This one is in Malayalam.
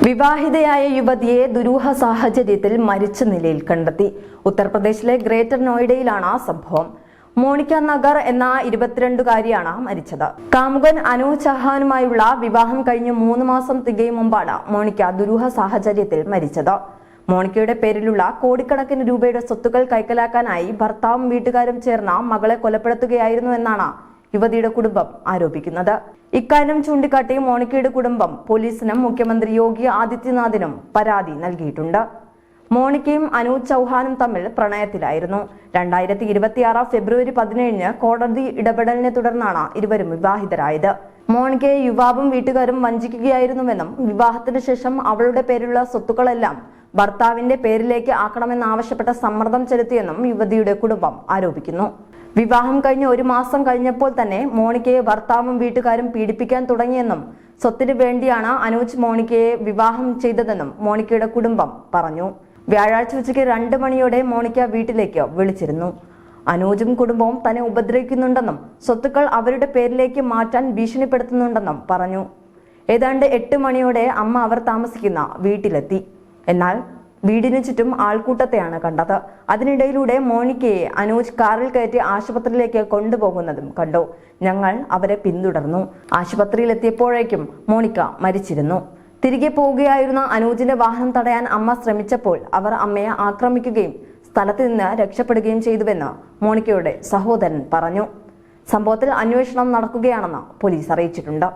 വിവാഹിതയായ യുവതിയെ ദുരൂഹ സാഹചര്യത്തിൽ മരിച്ച നിലയിൽ കണ്ടെത്തി. ഉത്തർപ്രദേശിലെ ഗ്രേറ്റർ നോയിഡയിലാണ് സംഭവം. മോണിക്ക നഗർ എന്ന 22-കാരിയാണ് മരിച്ചത്. കാമുകൻ അനൂജ് ചൗഹാനുമായുള്ള വിവാഹം കഴിഞ്ഞ് 3 മാസം തികയും മുമ്പാണ് മോണിക്ക ദുരൂഹ സാഹചര്യത്തിൽ മരിച്ചത്. മോണിക്കയുടെ പേരിലുള്ള കോടിക്കണക്കിന് രൂപയുടെ സ്വത്തുക്കൾ കൈക്കലാക്കാനായി ഭർത്താവും വീട്ടുകാരും ചേർന്ന മകളെ കൊലപ്പെടുത്തുകയായിരുന്നു എന്നാണ് യുവതിയുടെ കുടുംബം ആരോപിക്കുന്നത്. ഇക്കാര്യം ചൂണ്ടിക്കാട്ടി മോണിക്കയുടെ കുടുംബം പോലീസിനും മുഖ്യമന്ത്രി യോഗി ആദിത്യനാഥിനും പരാതി നൽകിയിട്ടുണ്ട്. മോണിക്കയും അനൂജ് ചൗഹാനും തമ്മിൽ പ്രണയത്തിലായിരുന്നു. 2026 ഫെബ്രുവരി 17 കോടതി ഇടപെടലിനെ തുടർന്നാണ് ഇരുവരും വിവാഹിതരായത്. മോണിക്കയെ യുവാവും വീട്ടുകാരും വഞ്ചിക്കുകയായിരുന്നുവെന്നും വിവാഹത്തിന് ശേഷം അവളുടെ പേരിലുള്ള സ്വത്തുക്കളെല്ലാം ഭർത്താവിന്റെ പേരിലേക്ക് ആക്കണമെന്നാവശ്യപ്പെട്ട സമ്മർദ്ദം ചെലുത്തിയെന്നും യുവതിയുടെ കുടുംബം ആരോപിക്കുന്നു. വിവാഹം കഴിഞ്ഞ് 1 മാസം കഴിഞ്ഞപ്പോൾ തന്നെ മോണിക്കയെ ഭർത്താവും വീട്ടുകാരും പീഡിപ്പിക്കാൻ തുടങ്ങിയെന്നും സ്വത്തിന് വേണ്ടിയാണ് അനൂജ് മോണിക്കയെ വിവാഹം ചെയ്തതെന്നും മോണിക്കയുടെ കുടുംബം പറഞ്ഞു. വ്യാഴാഴ്ച ഉച്ചയ്ക്ക് 2 മണിയോടെ മോണിക്ക വീട്ടിലേക്ക് വിളിച്ചിരുന്നു. അനൂജും കുടുംബവും തന്നെ ഉപദ്രവിക്കുന്നുണ്ടെന്നും സ്വത്തുക്കൾ അവരുടെ പേരിലേക്ക് മാറ്റാൻ ഭീഷണിപ്പെടുത്തുന്നുണ്ടെന്നും പറഞ്ഞു. ഏതാണ്ട് 8 മണിയോടെ അമ്മ അവർ താമസിക്കുന്ന വീട്ടിലെത്തി. എന്നാൽ വീടിന് ചുറ്റും ആൾക്കൂട്ടത്തെയാണ് കണ്ടത്. അതിനിടയിലൂടെ മോണിക്കയെ അനൂജ് കാറിൽ കയറ്റി ആശുപത്രിയിലേക്ക് കൊണ്ടുപോകുന്നതും കണ്ടു. ഞങ്ങൾ അവരെ പിന്തുടർന്നു. ആശുപത്രിയിൽ എത്തിയപ്പോഴേക്കും മോണിക്ക മരിച്ചിരുന്നു. തിരികെ പോവുകയായിരുന്ന അനൂജിന്റെ വാഹനം തടയാൻ അമ്മ ശ്രമിച്ചപ്പോൾ അവർ അമ്മയെ ആക്രമിക്കുകയും സ്ഥലത്ത് നിന്ന് രക്ഷപ്പെടുകയും ചെയ്തുവെന്ന് മോണിക്കയുടെ സഹോദരൻ പറഞ്ഞു. സംഭവത്തിൽ അന്വേഷണം നടക്കുകയാണെന്ന് പോലീസ് അറിയിച്ചിട്ടുണ്ട്.